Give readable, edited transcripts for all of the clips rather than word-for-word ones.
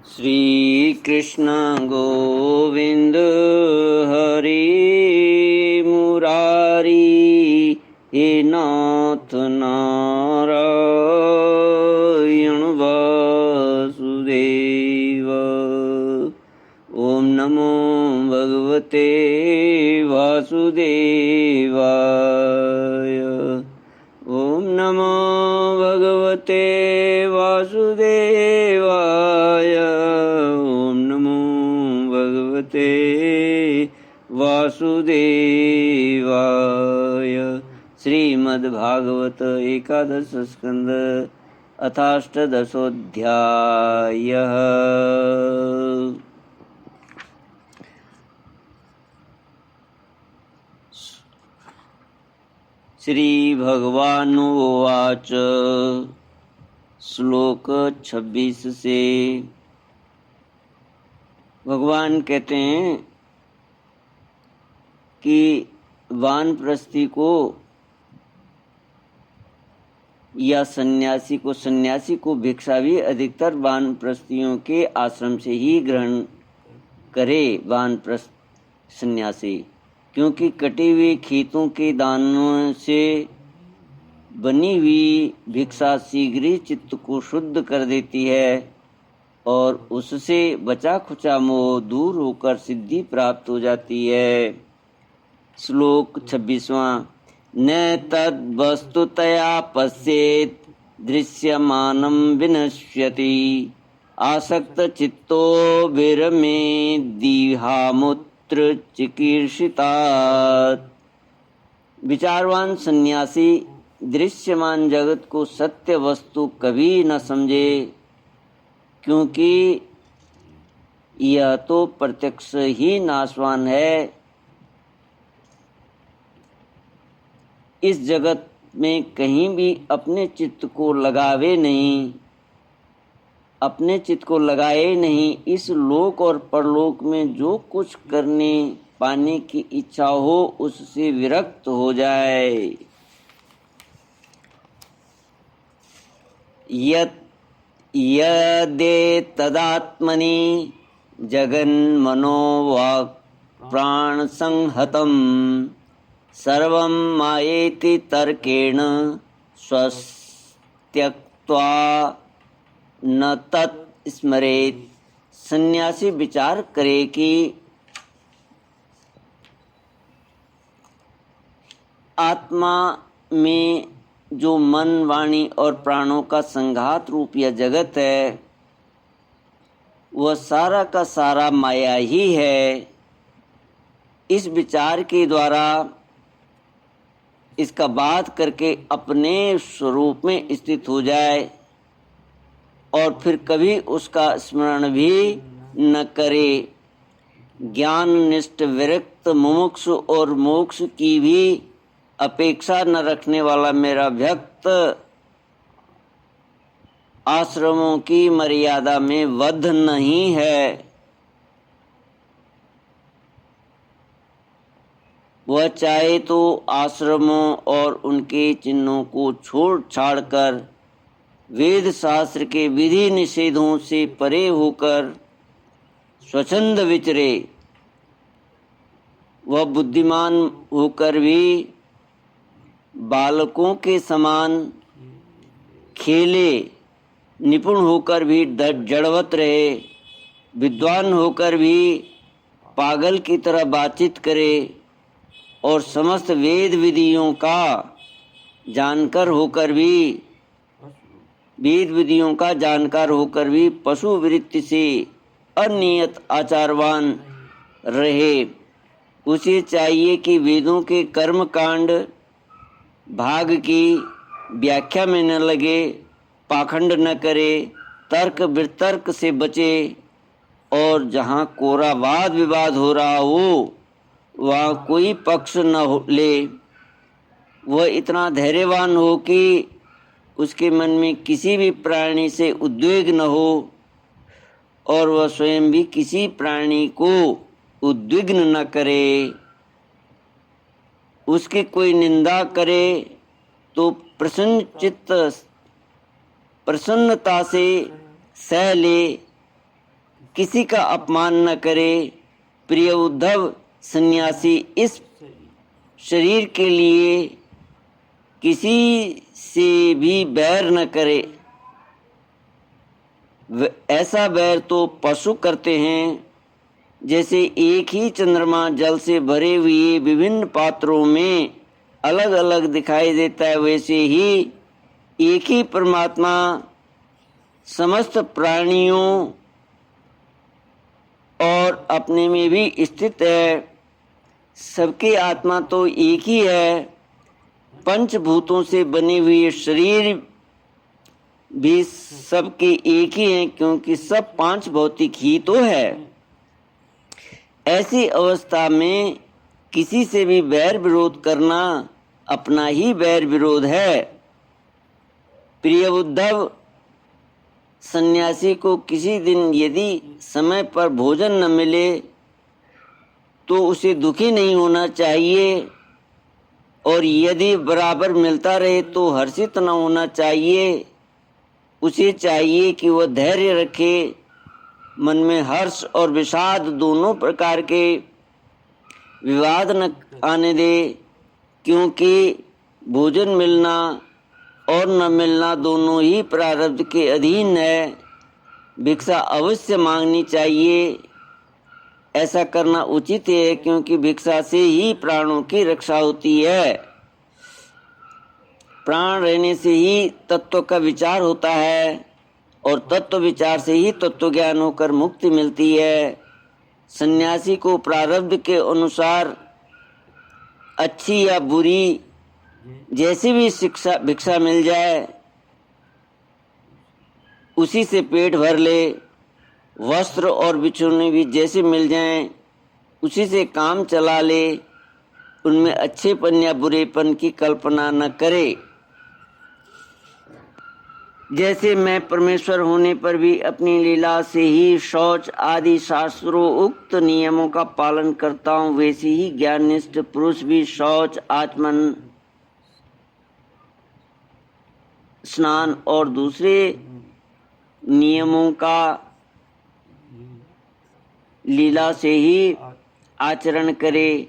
श्री कृष्ण गोविंद हरि मुरारी, हे नाथ नारायण वासुदेव। ओम नमो भगवते वासुदेवाय। ओम नमो भगवते वासुदेवाय। ओम नमो भगवते वासुदेवाय। श्रीमद्भागवत एकादश स्कंद अथाष्टदशोऽध्यायः। श्रीभगवानुवाच। श्लोक 26 से भगवान कहते हैं कि वानप्रस्थी को या सन्यासी को भिक्षा भी अधिकतर वानप्रस्थियों के आश्रम से ही ग्रहण करे। वानप्रस्थ सन्यासी, क्योंकि कटे हुए खेतों के दानों से बनी हुई भिक्षा शीघ्र ही चित्त को शुद्ध कर देती है और उससे बचा खुचा मोह दूर होकर सिद्धि प्राप्त हो जाती है। श्लोक 26वां। न तद् वस्तुतया पश्येत् दृश्यमानं विनश्यति, आसक्त चित्तो विरमेद्दिहामुत्र चिकीर्षितात्। विचारवान सन्यासी दृश्यमान जगत को सत्य वस्तु कभी न समझे, क्योंकि यह तो प्रत्यक्ष ही नाशवान है। इस जगत में कहीं भी अपने चित्त को लगाए नहीं। इस लोक और परलोक में जो कुछ करने पाने की इच्छा हो उससे विरक्त हो जाए। यदेतदात्मनि जगन्मनो वाक् प्राण संहतम्, सर्वं मायेति तर्केण स्वस्त्यक्त्वा न तत् स्मरेत्। सन्यासी विचार करे कि आत्मा में जो मन, वाणी और प्राणों का संघात रूप यह जगत है, वह सारा का सारा माया ही है। इस विचार के द्वारा इसका बात करके अपने स्वरूप में स्थित हो जाए और फिर कभी उसका स्मरण भी न करे। ज्ञान निष्ठ विरक्त मुमुक्षु और मोक्ष की भी अपेक्षा न रखने वाला मेरा भक्त आश्रमों की मर्यादा में बद्ध नहीं है। वह चाहे तो आश्रमों और उनके चिन्हों को छोड़ छाड़ कर वेद शास्त्र के विधि निषेधों से परे होकर स्वच्छंद विचरे। वह बुद्धिमान होकर भी बालकों के समान खेले, निपुण होकर भी जड़वत रहे, विद्वान होकर भी पागल की तरह बातचीत करे और समस्त वेद विधियों का जानकार होकर भी पशु वृत्ति से अनियत आचारवान रहे। उसे चाहिए कि वेदों के कर्म कांड भाग की व्याख्या में न लगे, पाखंड न करे, तर्क वितर्क से बचे और जहाँ कोरा वाद विवाद हो रहा हो वहाँ कोई पक्ष न ले। वह इतना धैर्यवान हो कि उसके मन में किसी भी प्राणी से उद्वेग न हो और वह स्वयं भी किसी प्राणी को उद्विग्न न करे। उसकी कोई निंदा करे तो प्रसन्नता से सह ले किसी का अपमान न करे। प्रिय उद्धव, सन्यासी इस शरीर के लिए किसी से भी बैर न करे। ऐसा बैर तो पशु करते हैं। जैसे एक ही चंद्रमा जल से भरे हुए विभिन्न पात्रों में अलग अलग दिखाई देता है, वैसे ही एक ही परमात्मा समस्त प्राणियों और अपने में भी स्थित है। सबकी आत्मा तो एक ही है। पंचभूतों से बने हुए शरीर भी सबके एक ही हैं, क्योंकि सब पांच भौतिक ही तो है। ऐसी अवस्था में किसी से भी बैर विरोध करना अपना ही बैर विरोध है। प्रिय उद्धव, सन्यासी को किसी दिन यदि समय पर भोजन न मिले तो उसे दुखी नहीं होना चाहिए, और यदि बराबर मिलता रहे तो हर्षित न होना चाहिए। उसे चाहिए कि वह धैर्य रखे, मन में हर्ष और विषाद दोनों प्रकार के विवाद न आने दे, क्योंकि भोजन मिलना और न मिलना दोनों ही प्रारब्ध के अधीन है। भिक्षा अवश्य मांगनी चाहिए। ऐसा करना उचित है, क्योंकि भिक्षा से ही प्राणों की रक्षा होती है। प्राण रहने से ही तत्व का विचार होता है, और तत्व विचार से ही तत्व ज्ञान होकर मुक्ति मिलती है। सन्यासी को प्रारब्ध के अनुसार अच्छी या बुरी जैसी भी भिक्षा मिल जाए उसी से पेट भर ले। वस्त्र और बिछौने भी जैसे मिल जाएं उसी से काम चला ले। उनमें अच्छेपन या बुरेपन की कल्पना न करे। जैसे मैं परमेश्वर होने पर भी अपनी लीला से ही शौच आदि शास्त्रों उक्त नियमों का पालन करता हूँ, वैसे ही ज्ञाननिष्ठ पुरुष भी शौच, आचमन, स्नान और दूसरे नियमों का लीला से ही आचरण करे।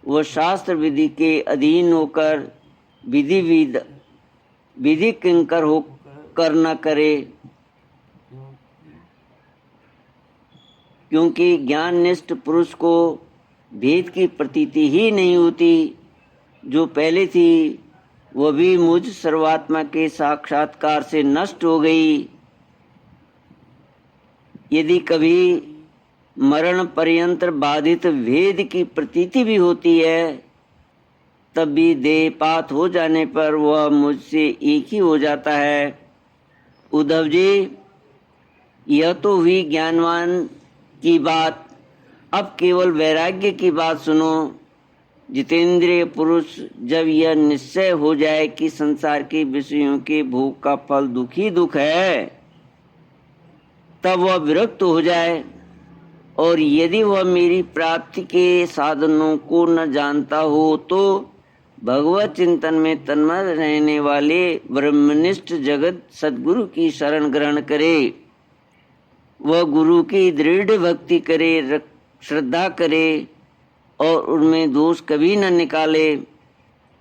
वह शास्त्र विधि के अधीन होकर विधि किंकर होकर न करे, क्योंकि ज्ञाननिष्ठ पुरुष को भेद की प्रतीति ही नहीं होती। जो पहले थी वह भी मुझ सर्वात्मा के साक्षात्कार से नष्ट हो गई। यदि कभी मरण पर्यंत बाधित भेद की प्रतीति भी होती है, तब भी देहपात हो जाने पर वह मुझसे एक ही हो जाता है। उद्धव जी, यह तो हुई ज्ञानवान की बात। अब केवल वैराग्य की बात सुनो। जितेंद्रिय पुरुष जब यह निश्चय हो जाए कि संसार के विषयों के भोग का फल दुख ही दुख है, तब वह विरक्त हो जाए। और यदि वह मेरी प्राप्ति के साधनों को न जानता हो तो भगवत चिंतन में तन्मय रहने वाले ब्रह्मनिष्ठ जगत सद्गुरु की शरण ग्रहण करे। वह गुरु की दृढ़ भक्ति करे, श्रद्धा करे और उनमें दोष कभी न निकाले।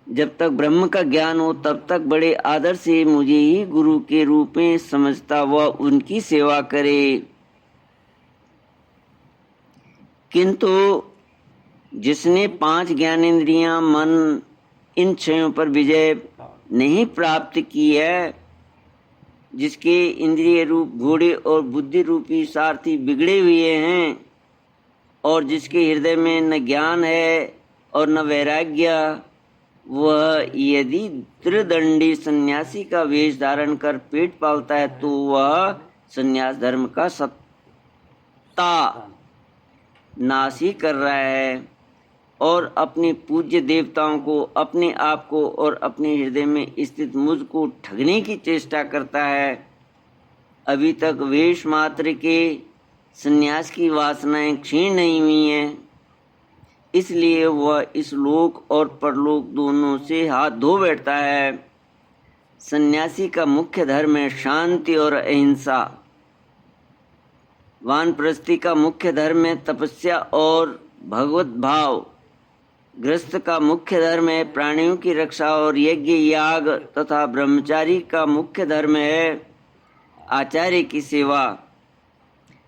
जब तक ब्रह्म का ज्ञान हो तब तक बड़े आदर से मुझे ही गुरु के रूप में समझता वह उनकी सेवा करे। किंतु जिसने पांच ज्ञानेंद्रियां, मन, इन छयों पर विजय नहीं प्राप्त की है, जिसके इंद्रिय रूप घोड़े और बुद्धि रूपी सारथी बिगड़े हुए हैं, और जिसके हृदय में न ज्ञान है और न वैराग्य, वह यदि त्रिदंडी सन्यासी का वेश धारण कर पेट पालता है तो वह सन्यास धर्म का सत्ता नाश ही कर रहा है, और अपने पूज्य देवताओं को, अपने आप को और अपने हृदय में स्थित मुझ को ठगने की चेष्टा करता है। अभी तक वेश मात्र के सन्यास की वासनाएं क्षीण नहीं हुई हैं, इसलिए वह इस लोक और परलोक दोनों से हाथ धो बैठता है। सन्यासी का मुख्य धर्म है शांति और अहिंसा। वानप्रस्थी का मुख्य धर्म है तपस्या और भगवत भाव। गृहस्थ का मुख्य धर्म है प्राणियों की रक्षा और यज्ञ याग तथा ब्रह्मचारी का मुख्य धर्म है आचार्य की सेवा।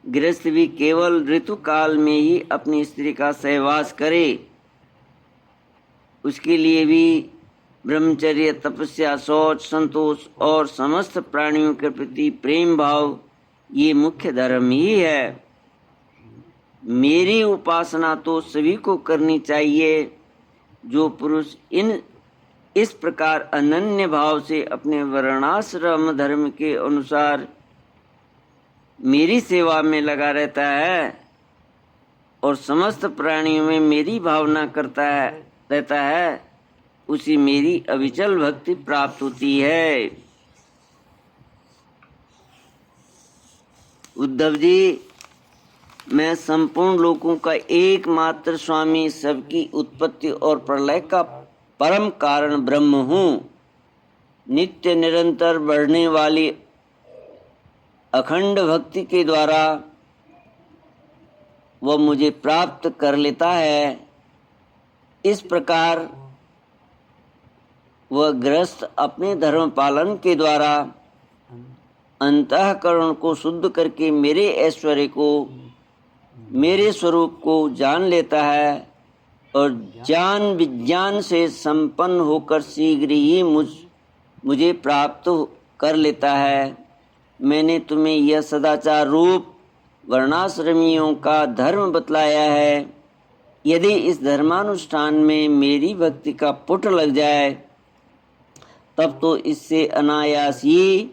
गृहस्थ भी केवल ऋतु काल में ही अपनी स्त्री का सहवास करे, उसके लिए भी ब्रह्मचर्य, तपस्या, शौच, संतोष और समस्त प्राणियों के प्रति प्रेम भाव ये मुख्य धर्म ही है। मेरी उपासना तो सभी को करनी चाहिए। जो पुरुष इस प्रकार अनन्य भाव से अपने वर्णाश्रम धर्म के अनुसार मेरी सेवा में लगा रहता है और समस्त प्राणियों में मेरी भावना रहता है, उसी मेरी अविचल भक्ति प्राप्त होती है। उद्धव जी, मैं संपूर्ण लोकों का एकमात्र स्वामी, सबकी उत्पत्ति और प्रलय का परम कारण ब्रह्म हूँ। नित्य निरंतर बढ़ने वाली अखंड भक्ति के द्वारा वह मुझे प्राप्त कर लेता है। इस प्रकार वह गृहस्थ अपने धर्म पालन के द्वारा अंतःकरण को शुद्ध करके मेरे ऐश्वर्य को, मेरे स्वरूप को जान लेता है और ज्ञान विज्ञान से संपन्न होकर शीघ्र ही मुझे प्राप्त कर लेता है। मैंने तुम्हें यह सदाचार रूप वर्णाश्रमियों का धर्म बतलाया है। यदि इस धर्मानुष्ठान में मेरी भक्ति का पुट लग जाए तब तो इससे अनायास ही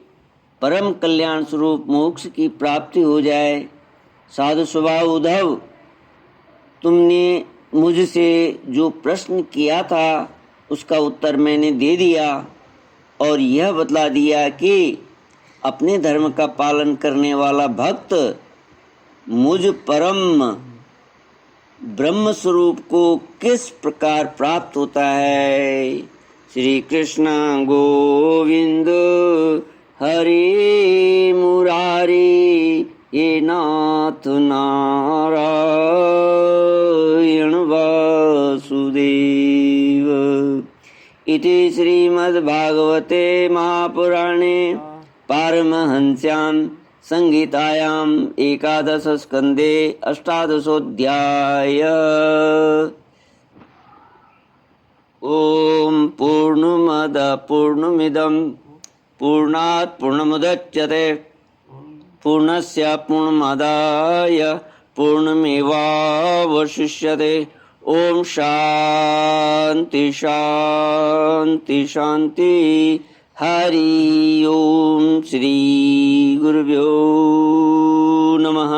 परम कल्याण स्वरूप मोक्ष की प्राप्ति हो जाए। साधु स्वभाव उद्धव, तुमने मुझसे जो प्रश्न किया था उसका उत्तर मैंने दे दिया और यह बतला दिया कि अपने धर्म का पालन करने वाला भक्त मुझ परम ब्रह्म स्वरूप को किस प्रकार प्राप्त होता है। श्री कृष्ण गोविंद हरे मुरारी, हे नाथ नारायण वासुदेव। इति श्रीमद्भागवते महापुराणे पारमहंस्यां संहितायां एकादश स्कंदे अष्टादशोऽध्याय। ओम पूर्णमद पूर्णमिदं पूर्णात् पूर्णमुदच्यते पूर्णस्य पूर्णमादाय पूर्णमेवावशिष्यते। ओम शांति शांति शांति। हरि ओम। श्री गुरुभ्यो नमः।